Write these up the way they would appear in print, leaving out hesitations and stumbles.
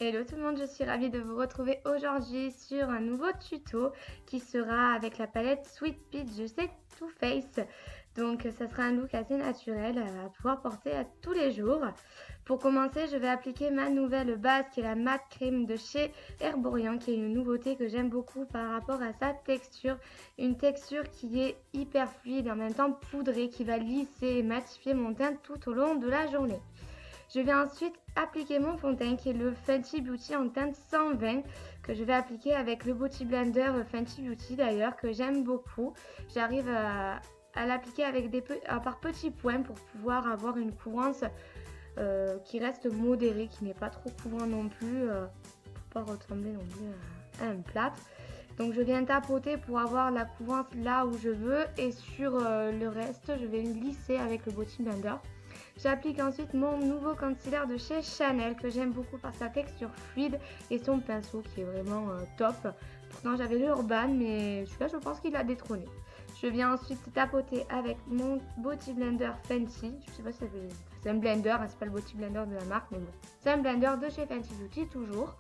Hello tout le monde, je suis ravie de vous retrouver aujourd'hui sur un nouveau tuto qui sera avec la palette Sweet Peach de chez Too Faced. Donc ça sera un look assez naturel à pouvoir porter à tous les jours. Pour commencer, je vais appliquer ma nouvelle base qui est la Matte Cream de chez Herborian, qui est une nouveauté que j'aime beaucoup par rapport à sa texture. Une texture qui est hyper fluide et en même temps poudrée, qui va lisser et matifier mon teint tout au long de la journée. Je vais ensuite appliquer mon fond de teint qui est le Fenty Beauty en teinte 120 que je vais appliquer avec le Beauty Blender Fenty Beauty d'ailleurs que j'aime beaucoup. J'arrive à l'appliquer avec par petits points pour pouvoir avoir une couvrance qui reste modérée, qui n'est pas trop couvrant non plus pour pas ressembler non plus à un plâtre. Donc je viens tapoter pour avoir la couvrance là où je veux et sur le reste je vais lisser avec le Beauty Blender. J'applique ensuite mon nouveau concealer de chez Chanel que j'aime beaucoup par sa texture fluide et son pinceau qui est vraiment top. Pourtant j'avais l'Urban mais celui-là je pense qu'il a détrôné. Je viens ensuite tapoter avec mon Beauty Blender Fenty. Je sais pas si c'est un blender, hein, c'est pas le Beauty Blender de la marque mais bon. C'est un blender de chez Fenty Beauty toujours.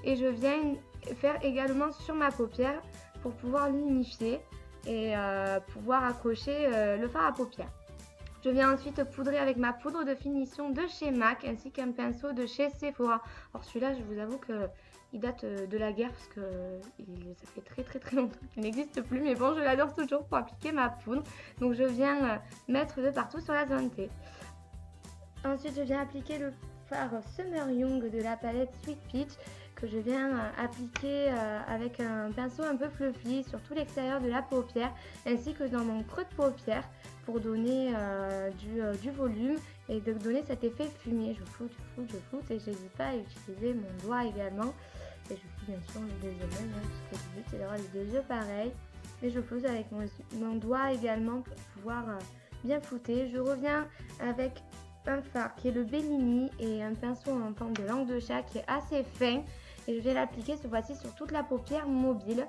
Et je viens faire également sur ma paupière pour pouvoir l'unifier et pouvoir accrocher le fard à paupières. Je viens ensuite poudrer avec ma poudre de finition de chez MAC ainsi qu'un pinceau de chez Sephora. Alors celui-là, je vous avoue qu'il date de la guerre parce que ça fait très longtemps qu'il n'existe plus. Mais bon, je l'adore toujours pour appliquer ma poudre. Donc je viens mettre de partout sur la zone T. Ensuite, je viens appliquer le fard Summer Young de la palette Sweet Peach que je viens appliquer avec un pinceau un peu fluffy sur tout l'extérieur de la paupière ainsi que dans mon creux de paupière pour donner du volume et de donner cet effet fumier. Je floute et je n'hésite pas à utiliser mon doigt également. Et je fais bien sûr le deuxième œil, hein, parce que le but c'est d'avoir les deux yeux pareils. Et je floute avec mon doigt également pour pouvoir bien flouter. Je reviens avec un fard qui est le Bellini et un pinceau en forme de langue de chat qui est assez fin. Et je vais l'appliquer cette fois-ci sur toute la paupière mobile.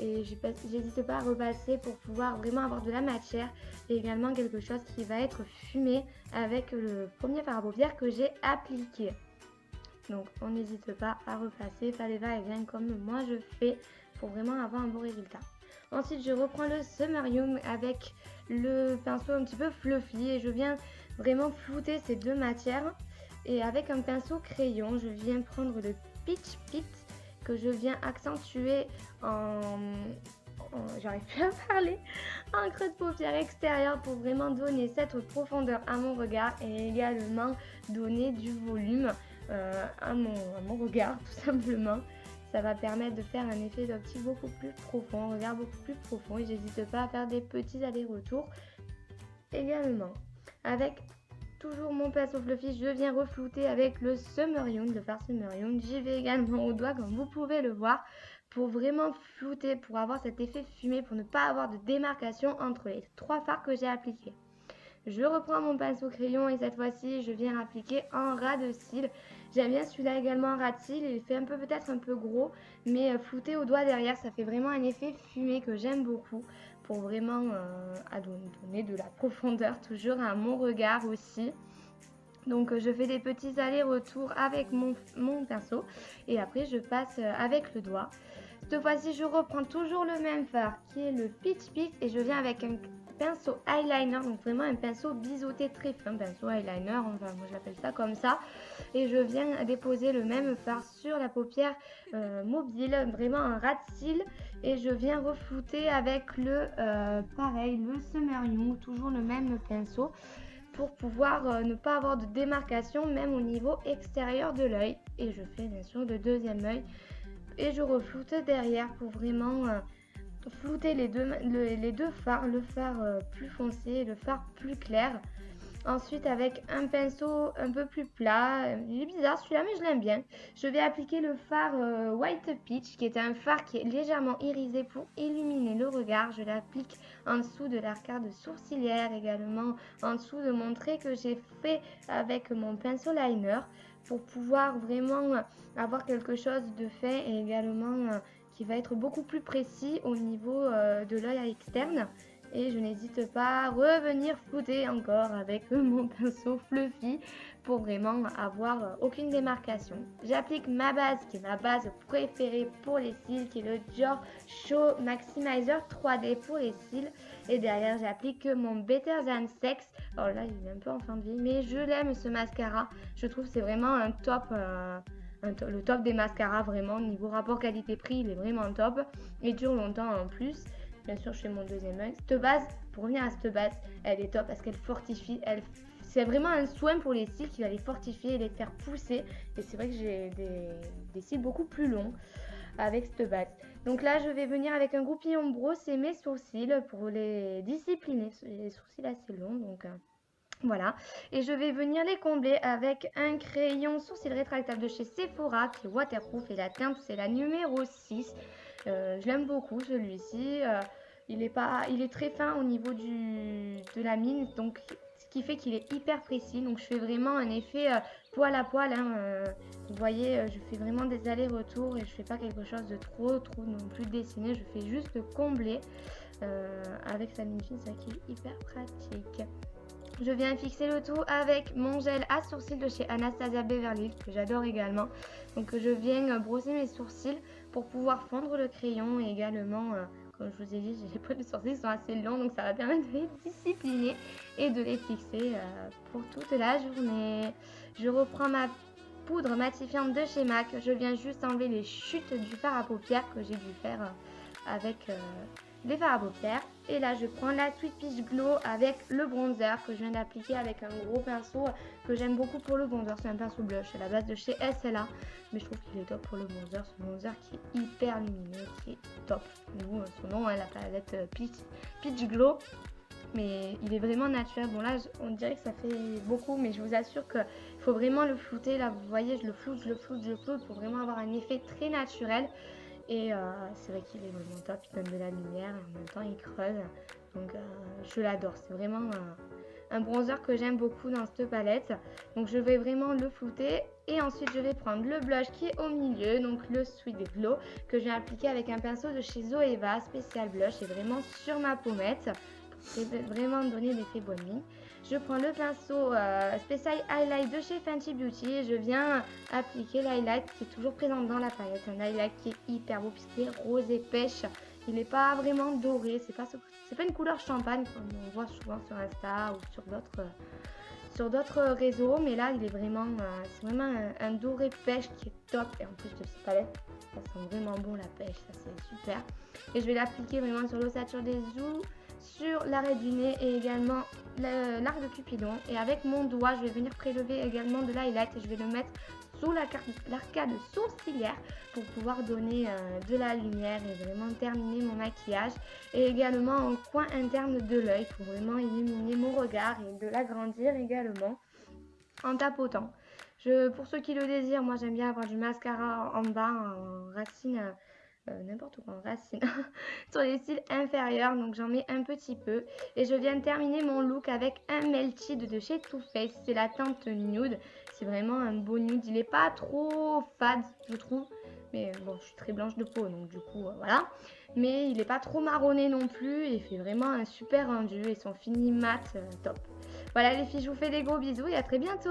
Et j'hésite pas à repasser pour pouvoir vraiment avoir de la matière. Et également quelque chose qui va être fumé avec le premier fard à paupières que j'ai appliqué. Donc on n'hésite pas à repasser, faire les va-et-vient comme moi je fais pour vraiment avoir un beau résultat. Ensuite je reprends le Summer Young avec le pinceau un petit peu fluffy et je viens vraiment flouter ces deux matières. Et avec un pinceau crayon, je viens prendre le Peach Pit que je viens accentuer j'arrive plus à parler, en creux de paupière extérieur pour vraiment donner cette profondeur à mon regard et également donner du volume à mon regard tout simplement. Ça va permettre de faire un effet d'optique beaucoup plus profond, un regard beaucoup plus profond et j'hésite pas à faire des petits allers-retours également. Avec toujours mon pinceau fluffy, je viens reflouter avec le Summer Young, le fard Summer Young. J'y vais également au doigt comme vous pouvez le voir pour vraiment flouter, pour avoir cet effet fumé, pour ne pas avoir de démarcation entre les trois fards que j'ai appliqués. Je reprends mon pinceau crayon et cette fois-ci je viens appliquer en ras de cils. J'aime bien celui-là également en ras de cils, il fait peut-être un peu gros mais flouter au doigt derrière ça fait vraiment un effet fumé que j'aime beaucoup pour vraiment donner de la profondeur toujours à mon regard aussi. Donc je fais des petits allers-retours avec mon pinceau et après je passe avec le doigt. Cette fois-ci je reprends toujours le même fard qui est le Peach Pit et je viens avec un pinceau eyeliner, donc vraiment un pinceau biseauté très fin, pinceau eyeliner, enfin moi j'appelle ça comme ça. Et je viens déposer le même fard sur la paupière mobile, vraiment un ras de cils. Et je viens reflouter avec pareil, le Summer Young, toujours le même pinceau pour pouvoir ne pas avoir de démarcation même au niveau extérieur de l'œil. Et je fais bien sûr le deuxième œil et je refloute derrière pour vraiment flouter les deux fards, le fard plus foncé et le fard plus clair. Ensuite avec un pinceau un peu plus plat, il est bizarre celui-là mais je l'aime bien. Je vais appliquer le fard White Peach qui est un fard qui est légèrement irisé pour illuminer le regard. Je l'applique en dessous de l'arcade sourcilière, également en dessous de mon trait que j'ai fait avec mon pinceau liner pour pouvoir vraiment avoir quelque chose de fin et également qui va être beaucoup plus précis au niveau de l'œil externe Et je n'hésite pas à revenir flouter encore avec mon pinceau Fluffy pour vraiment avoir aucune démarcation. J'applique ma base qui est ma base préférée pour les cils qui est le Dior Show Maximizer 3D pour les cils. Et derrière j'applique mon Better Than Sex. Alors là il est un peu en fin de vie mais je l'aime ce mascara. Je trouve que c'est vraiment un top. Le top des mascaras vraiment niveau rapport qualité-prix il est vraiment top et dure longtemps en plus. Bien sûr je fais mon deuxième œil. Cette base, pour revenir à cette base, elle est top parce qu'elle fortifie, c'est vraiment un soin pour les cils qui va les fortifier et les faire pousser. Et c'est vrai que j'ai des cils beaucoup plus longs avec cette base. Donc là je vais venir avec un goupillon brosser mes sourcils pour les discipliner. Les sourcils assez longs donc voilà, et je vais venir les combler avec un crayon sourcil rétractable de chez Sephora qui est waterproof et la teinte c'est la numéro 6. Je l'aime beaucoup celui-ci. Il est très fin au niveau de la mine, donc ce qui fait qu'il est hyper précis. Donc je fais vraiment un effet poil à poil. Hein, vous voyez, je fais vraiment des allers-retours et je fais pas quelque chose de trop non plus dessiné. Je fais juste combler avec sa mine fine, c'est vrai qu'il est hyper pratique. Je viens fixer le tout avec mon gel à sourcils de chez Anastasia Beverly que j'adore également. Donc je viens brosser mes sourcils pour pouvoir fondre le crayon et également, comme je vous ai dit, les poils de sourcils sont assez longs donc ça va permettre de les discipliner et de les fixer pour toute la journée. Je reprends ma poudre matifiante de chez MAC. Je viens juste enlever les chutes du fard à paupières que j'ai dû faire avec des fards à paupières. Et là je prends la Sweet Peach Glow avec le bronzer que je viens d'appliquer avec un gros pinceau que j'aime beaucoup pour le bronzer. C'est un pinceau blush à la base de chez SLA, mais je trouve qu'il est top pour le bronzer. Ce bronzer qui est hyper lumineux, qui est top. Nous, son nom est la palette Peach Glow, mais il est vraiment naturel. Bon là on dirait que ça fait beaucoup, mais je vous assure qu'il faut vraiment le flouter. Là vous voyez je le floute pour vraiment avoir un effet très naturel. Et c'est vrai qu'il est vraiment top, il donne de la lumière et en même temps il creuse. Donc je l'adore, c'est vraiment un bronzer que j'aime beaucoup dans cette palette. Donc je vais vraiment le flouter et ensuite je vais prendre le blush qui est au milieu, donc le Sweet Glow que je vais appliquer avec un pinceau de chez Zoeva Special Blush et vraiment sur ma pommette pour vraiment donner l'effet bonne mine. Je prends le pinceau Special Highlight de chez Fenty Beauty et je viens appliquer l'highlight qui est toujours présent dans la palette. Un highlight qui est hyper beau puisqu'il est rose et pêche. Il n'est pas vraiment doré, c'est pas une couleur champagne comme on voit souvent sur Insta ou sur d'autres réseaux. Mais là, c'est vraiment un doré pêche qui est top. Et en plus de cette palette, ça sent vraiment bon la pêche, ça c'est super. Et je vais l'appliquer vraiment sur l'ossature des joues, sur l'arrêt du nez et également l'arc de Cupidon. Et avec mon doigt, je vais venir prélever également de l'highlight et je vais le mettre sous l'arcade sourcilière pour pouvoir donner de la lumière et vraiment terminer mon maquillage. Et également en coin interne de l'œil pour vraiment illuminer mon regard et de l'agrandir également en tapotant. Pour ceux qui le désirent, moi j'aime bien avoir du mascara en bas, en racine. N'importe quoi en racine sur les cils inférieurs, donc j'en mets un petit peu et je viens de terminer mon look avec un Melted de chez Too Faced. C'est la teinte nude, c'est vraiment un beau nude, il n'est pas trop fade je trouve, mais bon je suis très blanche de peau donc du coup voilà, mais il n'est pas trop marronné non plus et il fait vraiment un super rendu et son fini mat top. Voilà les filles, je vous fais des gros bisous et à très bientôt.